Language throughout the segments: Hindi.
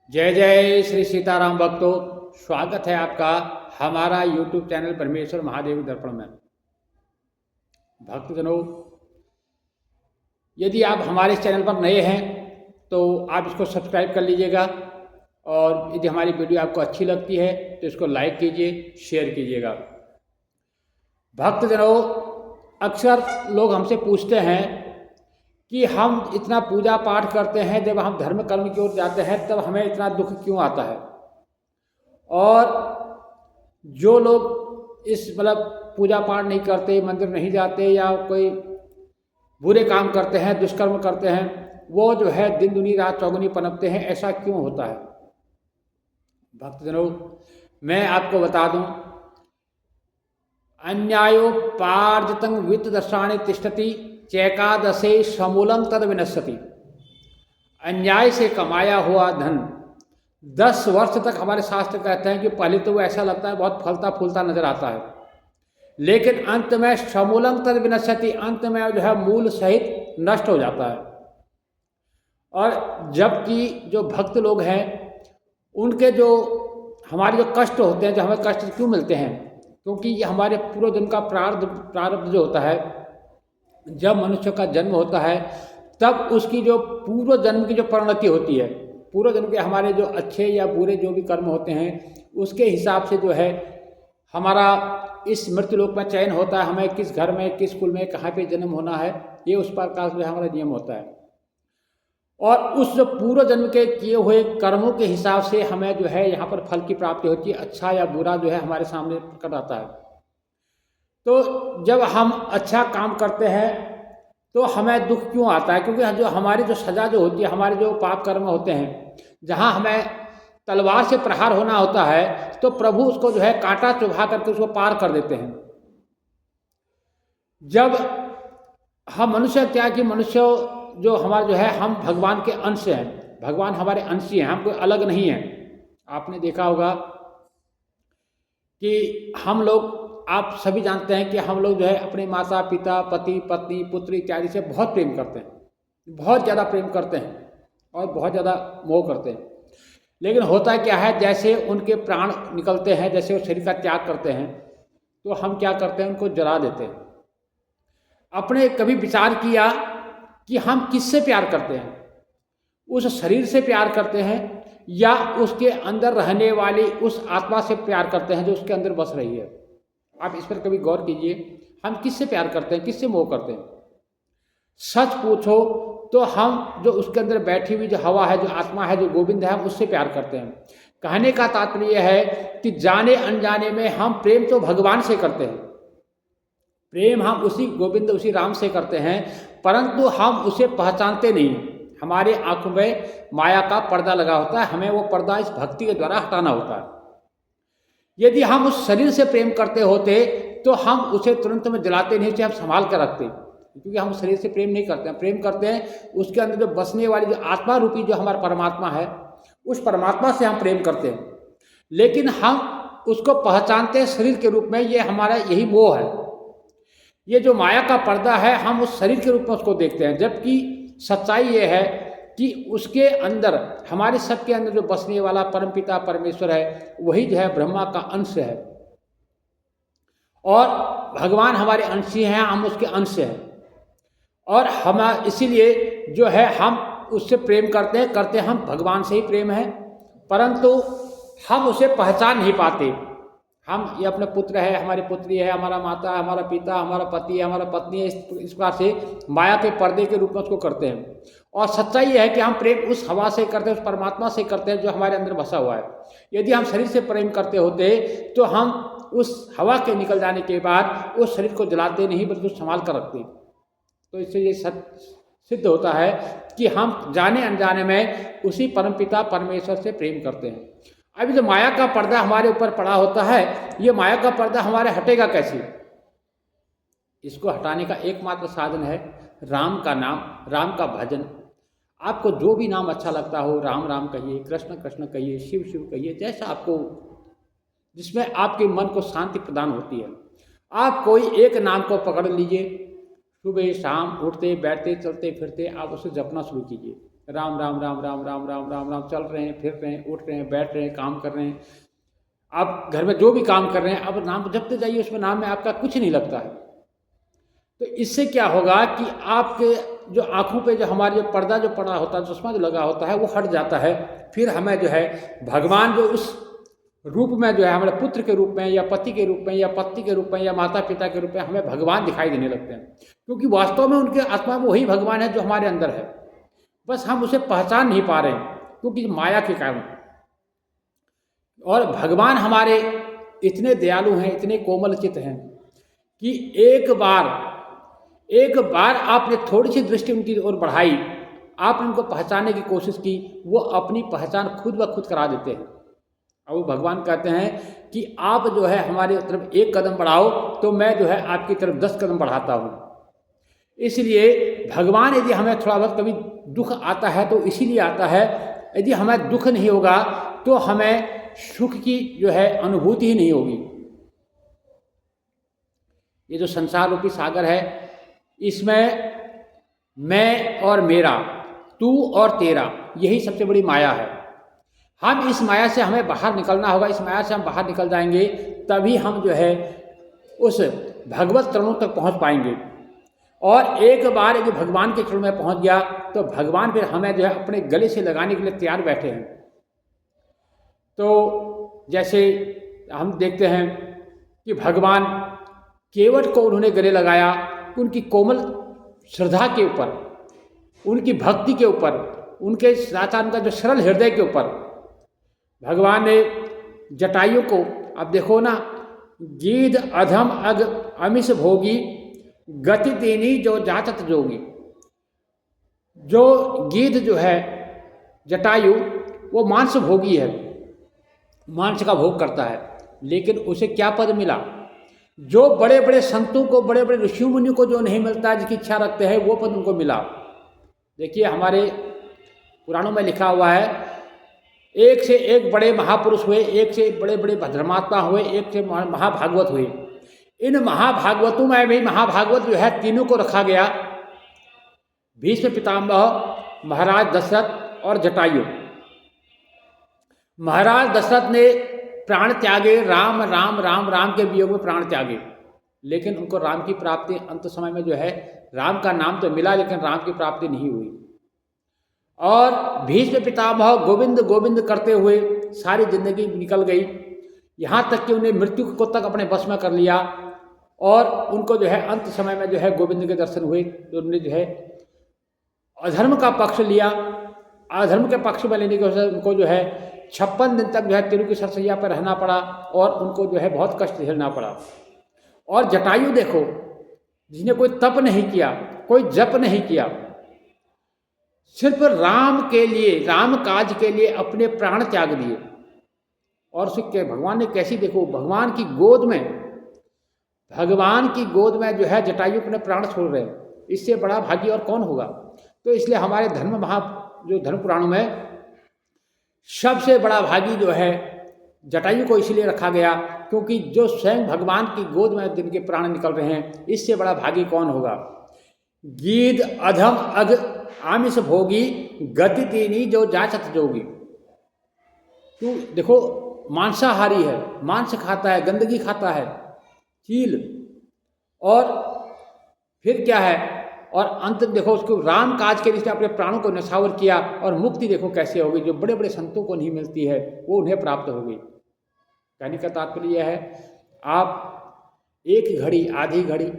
जय जय श्री सीताराम भक्तों, स्वागत है आपका हमारा YouTube चैनल परमेश्वर महादेव दर्पण में। भक्तजनों, यदि आप हमारे इस चैनल पर नए हैं तो आप इसको सब्सक्राइब कर लीजिएगा, और यदि हमारी वीडियो आपको अच्छी लगती है तो इसको लाइक कीजिए, शेयर कीजिएगा। भक्तजनों, अक्सर लोग हमसे पूछते हैं कि हम इतना पूजा पाठ करते हैं, जब हम धर्म कर्म की ओर जाते हैं तब हमें इतना दुख क्यों आता है। और जो लोग इस पूजा पाठ नहीं करते, मंदिर नहीं जाते या कोई बुरे काम करते हैं, दुष्कर्म करते हैं, वो जो है दिन दुनी रात चौगुनी पनपते हैं। ऐसा क्यों होता है? भक्तजनों, मैं आपको बता दूं, अन्यायोपार्जितं वित्तदर्शानि तिष्ठति चैकादशे समूलं तद विनश्यति। अन्याय से कमाया हुआ धन 10 वर्ष तक, हमारे शास्त्र कहते हैं कि पहले तो वो ऐसा लगता है बहुत फलता फूलता नजर आता है, लेकिन अंत में समूलं तद विनश्यति, अंत में जो है मूल सहित नष्ट हो जाता है। और जबकि जो भक्त लोग हैं उनके जो हमारे जो कष्ट होते हैं, जो हमें कष्ट क्यों मिलते हैं, क्योंकि ये हमारे पूर्व जन्म का प्रारब्ध जो होता है। जब मनुष्य का जन्म होता है तब उसकी जो पूर्व जन्म की जो परिणति होती है, पूर्व जन्म के हमारे जो अच्छे या बुरे जो भी कर्म होते हैं, उसके हिसाब से जो है हमारा इस मृत्युलोक में चयन होता है। हमें किस घर में, किस कुल में, कहाँ पे जन्म होना है, ये उस प्रकार से हमारा नियम होता है। और उस जो पूर्व जन्म के किए हुए कर्मों के हिसाब से हमें जो है यहाँ पर फल की प्राप्ति होती है। अच्छा या बुरा जो है हमारे सामने प्रकट आता है। तो जब हम अच्छा काम करते हैं तो हमें दुख क्यों आता है? क्योंकि जो हमारी जो सजा जो होती है, हमारे जो पाप कर्म होते हैं, जहाँ हमें तलवार से प्रहार होना होता है तो प्रभु उसको जो है कांटा चुभा करके उसको पार कर देते हैं। जब हम मनुष्य, क्या कि मनुष्य जो हमारा जो है, हम भगवान के अंश हैं, भगवान हमारे अंशी हैं, हम कोई अलग नहीं हैं। आपने देखा होगा कि हम लोग, आप सभी जानते हैं कि हम लोग जो है अपने माता पिता, पति पत्नी, पुत्र इत्यादि से बहुत प्रेम करते हैं, बहुत ज़्यादा प्रेम करते हैं और बहुत ज़्यादा मोह करते हैं। लेकिन होता क्या है, जैसे उनके प्राण निकलते हैं, जैसे वो शरीर का त्याग करते हैं, तो हम क्या करते हैं, उनको जला देते हैं। अपने कभी विचार किया कि हम किससे प्यार करते हैं? उस शरीर से प्यार करते हैं या उसके अंदर रहने वाली उस आत्मा से प्यार करते हैं जो उसके अंदर बस रही है? आप इस पर कभी गौर कीजिए, हम किससे प्यार करते हैं, किससे मोह करते हैं? सच पूछो तो हम जो उसके अंदर बैठी हुई जो हवा है, जो आत्मा है, जो गोविंद है, हम उससे प्यार करते हैं। कहने का तात्पर्य है कि जाने अनजाने में हम प्रेम तो भगवान से करते हैं, प्रेम हम उसी गोविंद, उसी राम से करते हैं, परंतु हम उसे पहचानते नहीं। हमारे आंखों में माया का पर्दा लगा होता है, हमें वो पर्दा इस भक्ति के द्वारा हटाना होता है। यदि हम उस शरीर से प्रेम करते होते तो हम उसे तुरंत में जलाते नहीं थे, हम संभाल कर रखते, क्योंकि हम शरीर से प्रेम नहीं करते हैं। प्रेम करते हैं उसके अंदर जो बसने वाली जो आत्मा रूपी जो हमारा परमात्मा है, उस परमात्मा से हम प्रेम करते हैं। लेकिन हम उसको पहचानते हैं शरीर के रूप में, ये हमारा यही मोह है। ये जो माया का पर्दा है, हम उस शरीर के रूप में उसको देखते हैं, जबकि सच्चाई ये है कि उसके अंदर, हमारे सबके अंदर जो बसने वाला परमपिता परमेश्वर है, वही जो है ब्रह्मा का अंश है। और भगवान हमारे अंशी हैं, हम उसके अंश हैं। और हम इसीलिए जो है हम उससे प्रेम करते हैं, हम भगवान से ही प्रेम है, परंतु हम उसे पहचान नहीं पाते। हम ये अपने पुत्र है, हमारी पुत्री है, हमारा माता, हमारा पिता, हमारा पति है, हमारा पत्नी है, इस प्रकार से माया के पर्दे के रूप में उसको करते हैं। और सच्चाई ये है कि हम प्रेम उस हवा से करते हैं, उस परमात्मा से करते हैं जो हमारे अंदर बसा हुआ है। यदि हम शरीर से प्रेम करते होते तो हम उस हवा के निकल जाने के बाद उस शरीर को जलाते नहीं, बल्कि उसको संभाल कर रखते। तो इससे ये सिद्ध होता है कि हम जाने अनजाने में उसी परमपिता परमेश्वर से प्रेम करते हैं। अभी जो माया का पर्दा हमारे ऊपर पड़ा होता है, ये माया का पर्दा हमारे हटेगा कैसे? इसको हटाने का एकमात्र साधन है राम का नाम, राम का भजन। आपको जो भी नाम अच्छा लगता हो, राम राम कहिए, कृष्ण कृष्ण कहिए, शिव शिव कहिए, जैसा आपको, जिसमें आपके मन को शांति प्रदान होती है। आप कोई एक नाम को पकड़ लीजिए, सुबह शाम उठते बैठते चलते फिरते आप उसे जपना शुरू कीजिए। राम राम राम राम राम राम राम राम, चल रहे हैं, फिर रहे हैं, उठ रहे हैं, बैठ रहे हैं, काम कर रहे हैं, आप घर में जो भी काम कर रहे हैं, अब नाम जपते जाइए, उसमें नाम में आपका कुछ नहीं लगता है। तो इससे क्या होगा कि आपके जो आँखों पे जो हमारे जो पर्दा जो पड़ा होता है, चश्मा जो लगा होता है, वो हट जाता है। फिर हमें जो है भगवान जो उस रूप में जो है हमारे पुत्र के रूप में या पति के रूप में या पत्नी के रूप में या माता पिता के रूप में हमें भगवान दिखाई देने लगते हैं, क्योंकि वास्तव में उनके आत्मा में वही भगवान है जो हमारे अंदर है, बस हम उसे पहचान नहीं पा रहे हैं क्योंकि माया के कारण। और भगवान हमारे इतने दयालु हैं, इतने कोमल चित्त हैं कि एक बार आपने थोड़ी सी दृष्टि उनकी ओर बढ़ाई, आपने उनको पहचानने की कोशिश की, वो अपनी पहचान खुद ब खुद करा देते हैं। और वो भगवान कहते हैं कि आप जो है हमारे तरफ एक कदम बढ़ाओ तो मैं जो है आपकी तरफ 10 कदम बढ़ाता हूँ। इसलिए भगवान यदि हमें थोड़ा बहुत कभी दुख आता है तो इसीलिए आता है, यदि हमें दुख नहीं होगा तो हमें सुख की जो है अनुभूति ही नहीं होगी। ये जो संसार रूपी सागर है, इसमें मैं और मेरा, तू और तेरा, यही सबसे बड़ी माया है। हम इस माया से हमें बाहर निकलना होगा, इस माया से हम बाहर निकल जाएंगे तभी हम जो है उस भगवत चरणों तक पहुंच पाएंगे। और एक बार यदि भगवान के चरणों में पहुंच गया तो भगवान फिर हमें जो है अपने गले से लगाने के लिए तैयार बैठे हैं। तो जैसे हम देखते हैं कि भगवान केवट को उन्होंने गले लगाया, उनकी कोमल श्रद्धा के ऊपर, उनकी भक्ति के ऊपर, उनके साथ उनका जो सरल हृदय के ऊपर भगवान ने जटायु को, अब देखो ना, गीध अधम अग अमिष भोगी गति देनी जो जाचत जोगी। जो गीध जो है जटायु, वो मांस भोगी है, मांस का भोग करता है, लेकिन उसे क्या पद मिला? जो बड़े बड़े संतों को, बड़े बड़े ऋषि मुनियों को जो नहीं मिलता, जिसकी इच्छा रखते हैं, वो पद उनको मिला। देखिए हमारे पुराणों में लिखा हुआ है, एक से एक बड़े महापुरुष हुए, एक से बड़े बड़े धर्मात्मा हुए, एक से महाभागवत हुए। इन महाभागवतों में भी महाभागवत जो है तीनों को रखा गया, भीष्म पितामह, महाराज दशरथ और जटायु। महाराज दशरथ ने प्राण त्यागे, राम राम राम राम के वियोग में प्राण त्यागे, लेकिन उनको राम की प्राप्ति अंत समय में जो है, राम का नाम तो मिला लेकिन राम की प्राप्ति नहीं हुई। और भीष्म पितामह गोविंद गोविंद करते हुए सारी जिंदगी निकल गई, यहाँ तक कि उन्हें मृत्यु को तक अपने बस में कर लिया। और उनको जो है अंत समय में जो है गोविंद के दर्शन हुए, तो उन्होंने जो है अधर्म का पक्ष लिया। अधर्म के पक्ष में लेने की वजह से उनको जो है 56 दिन तक जो है तिरु की सरसैया पर रहना पड़ा और उनको जो है बहुत कष्ट झेलना पड़ा। और जटायु देखो, जिसने कोई तप नहीं किया, कोई जप नहीं किया, सिर्फ राम के लिए, राम काज के लिए अपने प्राण त्याग दिए। और उसके भगवान ने कैसी, देखो भगवान की गोद में जो है जटायु अपने प्राण छोड़ रहे हैं, इससे बड़ा भागी और कौन होगा। तो इसलिए हमारे धर्म पुराणों में सबसे बड़ा भागी जो है जटायु को इसलिए रखा गया, क्योंकि जो स्वयं भगवान की गोद में जिनके प्राण निकल रहे हैं, इससे बड़ा भागी कौन होगा। गीध अधम अग आमिष भोगी गति देनी जो जाचत जोगी। तो देखो मांसाहारी है, मांस खाता है, गंदगी खाता है, चील, और फिर क्या है, और अंत देखो उसको राम काज के लिए अपने प्राणों को न्यौछावर किया, और मुक्ति देखो कैसे होगी, जो बड़े बड़े संतों को नहीं मिलती है वो उन्हें प्राप्त हो गई। कहने का तात्पर्य यह है, आप एक घड़ी, आधी घड़ी,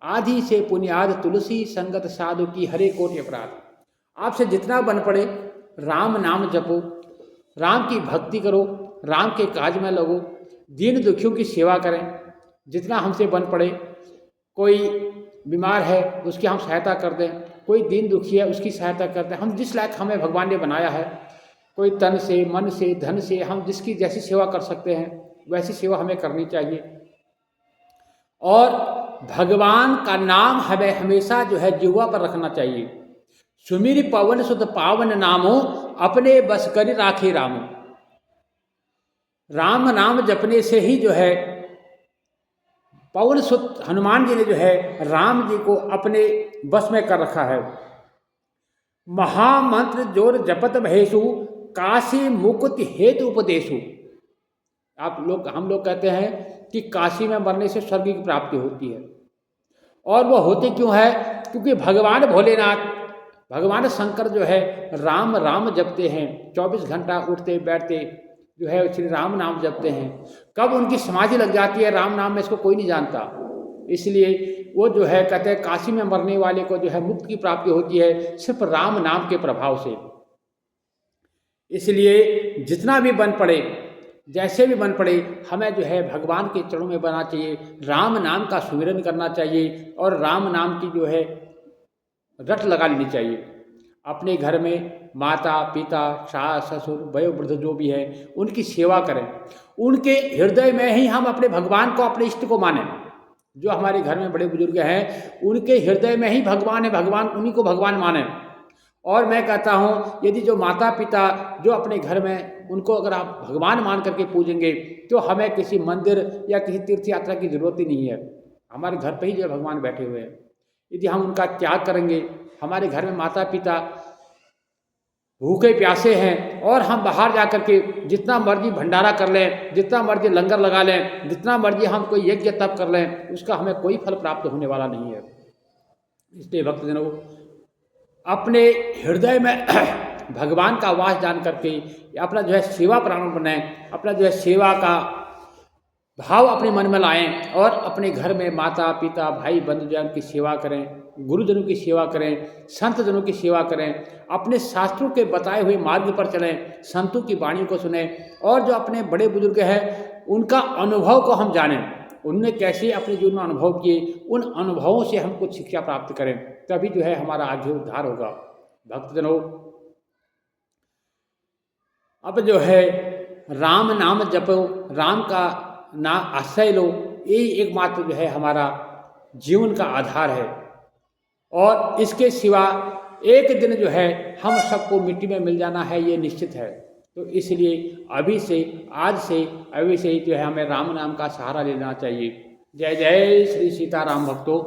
आधी से पुण्याद तुलसी संगत साधु की हरे कोटि अपराध। आपसे जितना बन पड़े राम नाम जपो, राम की भक्ति करो, राम के काज में लगो, दीन दुखियों की सेवा करें, जितना हमसे बन पड़े। कोई बीमार है उसकी हम सहायता कर दें, कोई दीन दुखी है उसकी सहायता कर दें। हम जिस लायक हमें भगवान ने बनाया है, कोई तन से, मन से, धन से, हम जिसकी जैसी सेवा कर सकते हैं वैसी सेवा हमें करनी चाहिए। और भगवान का नाम हमें हमेशा जो है जिह्वा पर रखना चाहिए। सुमिर पवन सुत पावन नामो अपने बस कर राखे रामो। राम नाम जपने से ही जो है पवन सुत हनुमान जी ने जो है राम जी को अपने बस में कर रखा है। महामंत्र जोर जपत भयसु काशी मुक्ति हेतु उपदेशु। हम लोग कहते हैं कि काशी में मरने से स्वर्ग की प्राप्ति होती है। और वो होती क्यों है? क्योंकि भगवान भोलेनाथ, भगवान शंकर जो है राम राम जपते हैं, 24 घंटा उठते बैठते जो है श्री राम नाम जपते हैं। कब उनकी समाधि लग जाती है राम नाम में, इसको कोई नहीं जानता। इसलिए वो जो है कहते हैं काशी में मरने वाले को जो है मुक्ति की प्राप्ति होती है सिर्फ राम नाम के प्रभाव से। इसलिए जितना भी बन पड़े, जैसे भी बन पड़े, हमें जो है भगवान के चरणों में बना चाहिए, राम नाम का सुमिरन करना चाहिए और राम नाम की जो है रट लगा लेनी चाहिए। अपने घर में माता पिता सास ससुर वयोवृद्ध जो भी है उनकी सेवा करें, उनके हृदय में ही हम अपने भगवान को, अपने इष्ट को मानें। जो हमारे घर में बड़े बुजुर्ग हैं उनके हृदय में ही भगवान है, भगवान उन्हीं को भगवान मानें। और मैं कहता हूँ यदि जो माता पिता जो अपने घर में, उनको अगर आप भगवान मान करके पूजेंगे तो हमें किसी मंदिर या किसी तीर्थ यात्रा की जरूरत ही नहीं है। हमारे घर पे ही जो भगवान बैठे हुए हैं। यदि हम उनका त्याग करेंगे, हमारे घर में माता पिता भूखे प्यासे हैं और हम बाहर जा कर के जितना मर्जी भंडारा कर लें, जितना मर्जी लंगर लगा लें, जितना मर्जी हम कोई यज्ञ तप कर लें, उसका हमें कोई फल प्राप्त होने वाला नहीं है। इसलिए भक्तजनों, अपने हृदय में भगवान का वास जान करके अपना जो है सेवा प्राण बनाएं, अपना जो है सेवा का भाव अपने मन में लाएं और अपने घर में माता पिता भाई बंधुजन की सेवा करें, गुरुजनों की सेवा करें, संत जनों की सेवा करें, अपने शास्त्रों के बताए हुए मार्ग पर चलें, संतों की वाणी को सुने और जो अपने बड़े बुजुर्ग हैं उनका अनुभव को हम जानें, उन्होंने कैसे अपने जीवन में अनुभव किए, उन अनुभवों से हम कुछ शिक्षा प्राप्त करें, तभी जो है हमारा आगे उद्धार होगा। भक्तजनों, अब जो है राम नाम जपो, राम का ना आश्रय लो, यही एकमात्र जो है हमारा जीवन का आधार है। और इसके सिवा एक दिन जो है हम सबको मिट्टी में मिल जाना है, ये निश्चित है। तो इसलिए अभी से, आज से, अभी से जो है हमें राम नाम का सहारा लेना चाहिए। जय जय श्री सीताराम भक्तों।